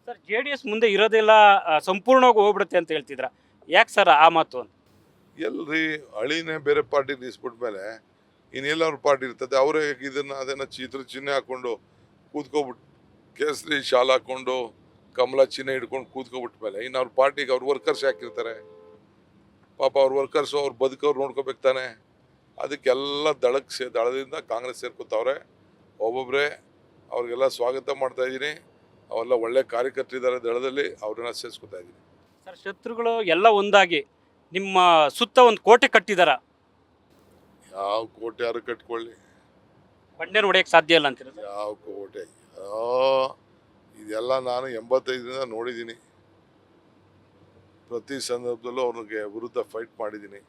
Sir JDS ಮುಂದೆ ಇರೋದೆಲ್ಲ ಸಂಪೂರ್ಣವಾಗಿ ಹೋಗ್ಬಿಡುತ್ತೆ ಅಂತ ಹೇಳ್ತಿದ್ರ, ಯಾಕೆ ಸರ್ ಆ ಮಾತು? ಎಲ್ರಿ ಹಳಿನೇ ಬೇರೆ ಪಾರ್ಟಿ ನಿಲ್ಲಿಸ್ಬಿಟ್ಮೇಲೆ ಇನ್ನೆಲ್ಲವ್ರ ಪಾರ್ಟಿ ಇರ್ತದೆ. ಅವರೇ ಅದನ್ನ ಚಿಹ್ನೆ ಹಾಕೊಂಡು ಕೂತ್ಕೊಬಿಟ್ಟು ಕೇಸರಿ ಶಾಲ್ ಹಾಕೊಂಡು ಕಮಲ ಚಿಹ್ನೆ ಹಿಡ್ಕೊಂಡು ಕೂತ್ಕೊಬಿಟ್ಮೇಲೆ ಇನ್ನು ಅವ್ರ ಪಾರ್ಟಿಗೆ ಅವ್ರ ವರ್ಕರ್ಸ್ ಯಾಕಿರ್ತಾರೆ? ಪಾಪ ಅವ್ರ ವರ್ಕರ್ಸು ಅವ್ರ ಬದುಕವ್ರು ನೋಡ್ಕೋಬೇಕು ತಾನೆ. ಅದಕ್ಕೆಲ್ಲ ದಳದಿಂದ ಕಾಂಗ್ರೆಸ್ ಸೇರ್ಕೊತಾವ್ರೆ. ಒಬ್ಬೊಬ್ಬರೇ ಅವ್ರಿಗೆಲ್ಲ ಸ್ವಾಗತ ಮಾಡ್ತಾ ಇದ್ದೀನಿ. ಅವೆಲ್ಲ ಒಳ್ಳೆ ಕಾರ್ಯಕರ್ತರಿದ್ದಾರೆ ದಳದಲ್ಲಿ, ಅವ್ರನ್ನ ಸೇರಿಸ್ಕೊತಾ ಇದ್ದೀನಿ. ಸರ್ ಶತ್ರುಗಳು ಎಲ್ಲ ಒಂದಾಗಿ ನಿಮ್ಮ ಸುತ್ತ ಒಂದು ಕೋಟೆ ಕಟ್ಟಿದಾರ, ಯಾವ ಕೋಟೆ ಯಾರು ಕಟ್ಕೊಳ್ಳಿ, ಬಂಡೆ ಹೊಡೆಯಕ್ಕೆ ಸಾಧ್ಯ ಇಲ್ಲ ಅಂತೀರ? ಯಾವ ಕೋಟೆ ಇದೆಲ್ಲ ನಾನು 85ರಿಂದ ನೋಡಿದ್ದೀನಿ. ಪ್ರತಿ ಸಂದರ್ಭದಲ್ಲೂ ಅವ್ರಿಗೆ ವಿರುದ್ಧ ಫೈಟ್ ಮಾಡಿದ್ದೀನಿ.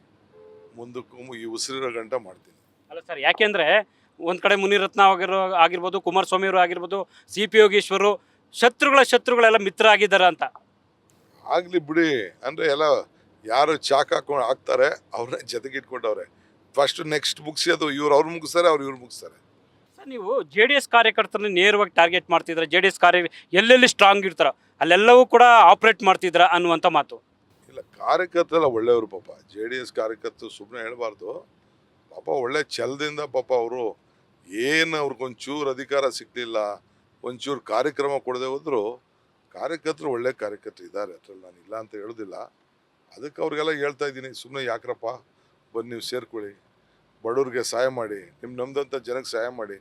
ಮುಂದಕ್ಕೂ ಈ ಉಸಿರಿರೋ ಗಂಟ ಮಾಡ್ತೀನಿ. ಅಲ್ಲ ಸರ್, ಯಾಕೆಂದ್ರೆ ಒಂದ್ ಕಡೆ ಮುನಿರತ್ನ ಆಗಿರ್ಬೋದು, ಕುಮಾರಸ್ವಾಮಿ ಅವರು ಆಗಿರ್ಬೋದು, CP ಯೋಗೇಶ್ವರು ಶತ್ರುಗಳೆಲ್ಲ ಮಿತ್ರ ಆಗಿದ್ದಾರೆ ಅಂತ. ಆಗ್ಲಿ ಬಿಡಿ, ಅಂದ್ರೆ ಎಲ್ಲ ಯಾರು ಚಾಕ್ ಹಾಕೊಂಡು ಹಾಕ್ತಾರೆ ಅವ್ರನ್ನ ಜೊತೆಗಿಟ್ಕೊಂಡವ್ರೆ. ಫಸ್ಟ್ ನೆಕ್ಸ್ಟ್ ಮುಗಿಸಿ ಅದು ಅವ್ರು ಮುಗಿಸ್ತಾರೆ, ಇವ್ರು ಮುಗಿಸ್ತಾರೆ. ಸರ್ ನೀವು JDS ಕಾರ್ಯಕರ್ತರನ್ನ ನೇರವಾಗಿ ಟಾರ್ಗೆಟ್ ಮಾಡ್ತಿದ್ರ, JDS ಎಲ್ಲೆಲ್ಲಿ ಸ್ಟ್ರಾಂಗ್ ಇರ್ತಾರೋ ಅಲ್ಲೆಲ್ಲವೂ ಕೂಡ ಆಪರೇಟ್ ಮಾಡ್ತಿದ್ರ ಅನ್ನುವಂಥ ಮಾತು. ಇಲ್ಲ, ಕಾರ್ಯಕರ್ತರೆಲ್ಲ ಒಳ್ಳೆಯವರು ಪಾಪ. JDS ಕಾರ್ಯಕರ್ತರು ಸುಮ್ಮನೆ ಹೇಳ್ಬಾರ್ದು ಪಾಪ. ಒಳ್ಳೆ ಛಲದಿಂದ ಪಾಪ ಅವರು ಏನು ಅವ್ರಿಗೊಂಚೂರು ಅಧಿಕಾರ ಸಿಗ್ಲಿಲ್ಲ, ಒಂಚೂರು ಕಾರ್ಯಕ್ರಮ ಕೊಡದೆ ಹೋದ್ರು ಕಾರ್ಯಕರ್ತರು ಒಳ್ಳೆ ಕಾರ್ಯಕರ್ತರು ಇದ್ದಾರೆ. ಅದ್ರಲ್ಲಿ ನಾನು ಇಲ್ಲ ಅಂತ ಹೇಳೋದಿಲ್ಲ. ಅದಕ್ಕೆ ಅವ್ರಿಗೆಲ್ಲ ಹೇಳ್ತಾ ಇದ್ದೀನಿ, ಸುಮ್ಮನೆ ಯಾಕ್ರಪ್ಪ, ಬಂದು ನೀವು ಸೇರ್ಕೊಳ್ಳಿ, ಬಡವ್ರಿಗೆ ಸಹಾಯ ಮಾಡಿ, ನಮ್ದಂಥ ಜನಕ್ಕೆ ಸಹಾಯ ಮಾಡಿ.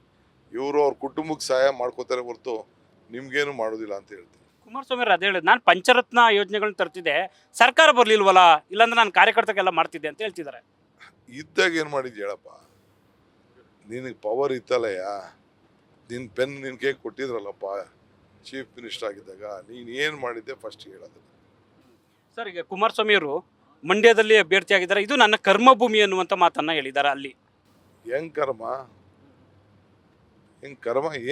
ಇವರು ಅವ್ರ ಕುಟುಂಬಕ್ಕೆ ಸಹಾಯ ಮಾಡ್ಕೋತಾರೆ ಹೊರತು ನಿಮ್ಗೇನು ಮಾಡೋದಿಲ್ಲ ಅಂತ ಹೇಳ್ತೀನಿ. ಕುಮಾರಸ್ವಾಮಿ ಅವರು ಅದೇ ಹೇಳಿದ್ರು, ನಾನು ಪಂಚರತ್ನ ಯೋಜನೆಗಳನ್ನ ತರ್ತಿದ್ದೆ, ಸರ್ಕಾರ ಬರಲಿಲ್ವಲ್ಲ, ಇಲ್ಲಾಂದ್ರೆ ನಾನು ಕಾರ್ಯಕರ್ತರಿಗೆಲ್ಲ ಮಾಡ್ತಿದ್ದೆ ಅಂತ ಹೇಳ್ತಿದ್ದಾರೆ. ಇದ್ದಾಗ ಏನು ಮಾಡಿದ್ಯ ಹೇಳಪ್ಪ? ನಿನಗೆ ಪವರ್ ಇತ್ತಲ್ಲಯ್ಯ, ನಿನ್ನ ಪೆನ್ ನಿನ್ನ ಕೈ ಕೊಟ್ಟಿದ್ರಲ್ಲಪ್ಪ ಚೀಫ್ ಮಿನಿಸ್ಟರ್ ಆಗಿದ್ದಾಗ, ನೀನು ಏನು ಮಾಡಿದ್ದೆ ಫಸ್ಟ್ ಹೇಳೋದು. ಸರ್ ಈಗ ಕುಮಾರಸ್ವಾಮಿ ಅವರು ಮಂಡ್ಯದಲ್ಲಿ ಅಭ್ಯರ್ಥಿ ಆಗಿದ್ದಾರೆ, ಇದು ನನ್ನ ಕರ್ಮಭೂಮಿ ಅನ್ನುವಂಥ ಮಾತನ್ನ ಹೇಳಿದ್ದಾರೆ. ಅಲ್ಲಿ ಹೆಂಗ್ ಕರ್ಮ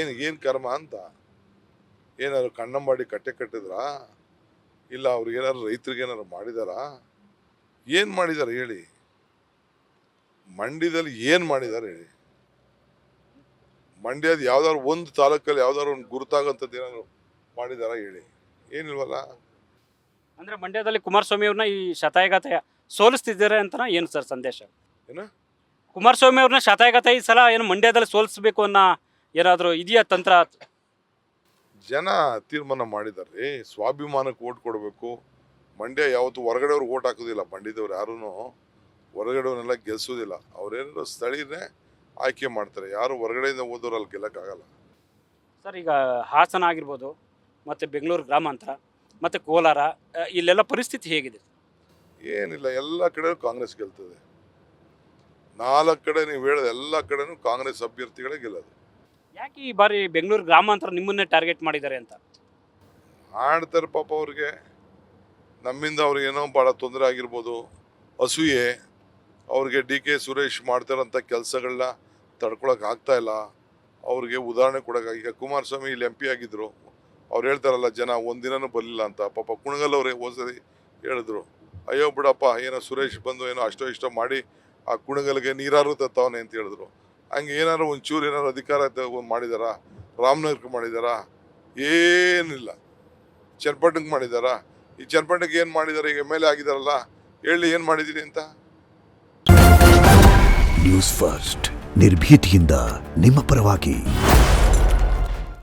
ಏನು ಕರ್ಮ ಅಂತ ಏನಾದ್ರು ಕಣ್ಣಂಬಾಡಿ ಕಟ್ಟೆ ಕಟ್ಟಿದ್ರಾ? ಇಲ್ಲ ಅವ್ರಿಗೆ ಏನಾದ್ರು ರೈತರಿಗೆ ಏನಾದ್ರು ಮಾಡಿದಾರಾ? ಏನು ಮಾಡಿದ್ದಾರೆ ಹೇಳಿ? ಮಂಡ್ಯದಲ್ಲಿ ಏನು ಮಾಡಿದ್ದಾರೆ ಹೇಳಿ? ಮಂಡ್ಯದ ಯಾವ್ದಾದ್ರು ಒಂದು ತಾಲೂಕಲ್ಲಿ ಯಾವ್ದಾದ್ರು ಒಂದು ಗುರುತಾಗಂಥದ್ದು ಏನಾದ್ರು ಮಾಡಿದಾರಾ ಹೇಳಿ? ಏನಿಲ್ವಲ್ಲ. ಅಂದ್ರೆ ಮಂಡ್ಯದಲ್ಲಿ ಕುಮಾರಸ್ವಾಮಿ ಅವ್ರನ್ನ ಈ ಶತಾಯಗತಾಯ ಸೋಲಿಸ್ತಿದ್ದಾರೆ ಅಂತ ಏನು ಸರ್ ಸಂದೇಶ? ಏನು ಕುಮಾರಸ್ವಾಮಿ ಅವ್ರನ್ನ ಶತಾಯಗತಾಯ ಈ ಸಲ ಏನು ಮಂಡ್ಯದಲ್ಲಿ ಸೋಲಿಸ್ಬೇಕು ಅನ್ನೋ ಏನಾದರೂ ಇದೆಯಾ ತಂತ್ರ? ಜನ ತೀರ್ಮಾನ ಮಾಡಿದ್ದಾರೆ. ಸ್ವಾಭಿಮಾನಕ್ಕೆ ಓಟ್ ಕೊಡಬೇಕು. ಮಂಡ್ಯ ಯಾವತ್ತು ಹೊರಗಡೆಯವ್ರಿಗೆ ಓಟ್ ಹಾಕೋದಿಲ್ಲ. ಮಂಡ್ಯದವ್ರು ಯಾರೂ ಹೊರಗಡೆಯವನ್ನೆಲ್ಲ ಗೆಲ್ಸೋದಿಲ್ಲ. ಅವ್ರೇನಾದ್ರು ಸ್ಥಳೀಯರೇ ಆಯ್ಕೆ ಮಾಡ್ತಾರೆ. ಯಾರು ಹೊರಗಡೆಯಿಂದ ಹೋದವ್ರು ಅಲ್ಲಿ ಗೆಲ್ಲಕ್ಕಾಗಲ್ಲ. ಸರ್ ಈಗ ಹಾಸನ ಆಗಿರ್ಬೋದು, ಮತ್ತು ಬೆಂಗಳೂರು ಗ್ರಾಮಾಂತರ ಮತ್ತು ಕೋಲಾರ, ಇಲ್ಲೆಲ್ಲ ಪರಿಸ್ಥಿತಿ ಹೇಗಿದೆ? ಏನಿಲ್ಲ, ಎಲ್ಲ ಕಡೆ ಕಾಂಗ್ರೆಸ್ ಗೆಲ್ತದೆ. 4 ಕಡೆ ನೀವು ಹೇಳೋದು ಎಲ್ಲ ಕಡೆನೂ ಕಾಂಗ್ರೆಸ್ ಅಭ್ಯರ್ಥಿಗಳೇ ಗೆಲ್ಲೋದು. ಯಾಕೆ ಈ ಬಾರಿ ಬೆಂಗಳೂರು ಗ್ರಾಮಾಂತರ ನಿಮ್ಮನ್ನೇ ಟಾರ್ಗೆಟ್ ಮಾಡಿದ್ದಾರೆ ಅಂತ? ಆಡ್ತಾರೆ ಪಾಪ. ಅವ್ರಿಗೆ ನಮ್ಮಿಂದ ಅವ್ರಿಗೇನೋ ಭಾಳ ತೊಂದರೆ ಆಗಿರ್ಬೋದು, ಅಸೂಯೆ. ಅವ್ರಿಗೆ DK ಸುರೇಶ್ ಮಾಡ್ತಾರಂಥ ಕೆಲಸಗಳನ್ನ ತಡ್ಕೊಳಕ್ಕೆ ಆಗ್ತಾ ಇಲ್ಲ. ಅವ್ರಿಗೆ ಉದಾಹರಣೆ ಕೊಡೋಕೆ, ಈಗ ಕುಮಾರಸ್ವಾಮಿ ಇಲ್ಲಿ MP ಆಗಿದ್ರು, ಅವ್ರು ಹೇಳ್ತಾರಲ್ಲ ಜನ ಒಂದಿನನೂ ಬರಲಿಲ್ಲ ಅಂತ. ಪಾಪ ಕುಣಗಲ್ ಅವರೇ ಹೋಸರಿ ಹೇಳಿದ್ರು, ಅಯ್ಯೋ ಬಿಡಪ್ಪ, ಏನೋ ಸುರೇಶ್ ಬಂದು ಏನೋ ಅಷ್ಟೋ ಇಷ್ಟೋ ಮಾಡಿ ಆ ಕುಣಗಲ್ಗೆ ನೀರಾರು ತತ್ತವನೆ ಅಂತ ಹೇಳಿದ್ರು. ಹಂಗೆ ಏನಾದ್ರು ಒಂಚೂರು ಏನಾದ್ರು ಅಧಿಕಾರ ಮಾಡಿದಾರಾ? ರಾಮನಗರಕ್ಕೆ ಮಾಡಿದಾರಾ? ಏನಿಲ್ಲ. ಚನ್ನಪಟ್ಟಣಕ್ಕೆ ಮಾಡಿದಾರಾ? ಈ ಚನ್ನಪಟ್ಟಣಕ್ಕೆ ಏನು ಮಾಡಿದ್ದಾರೆ? ಈಗ MLA ಆಗಿದಾರಲ್ಲ, ಹೇಳಿ ಏನು ಮಾಡಿದ್ದೀರಿ ಅಂತ. ನ್ಯೂಸ್ ಫಸ್ಟ್, ನಿರ್ಭೀತಿಯಿಂದ ನಿಮ್ಮ ಪರವಾಗಿ.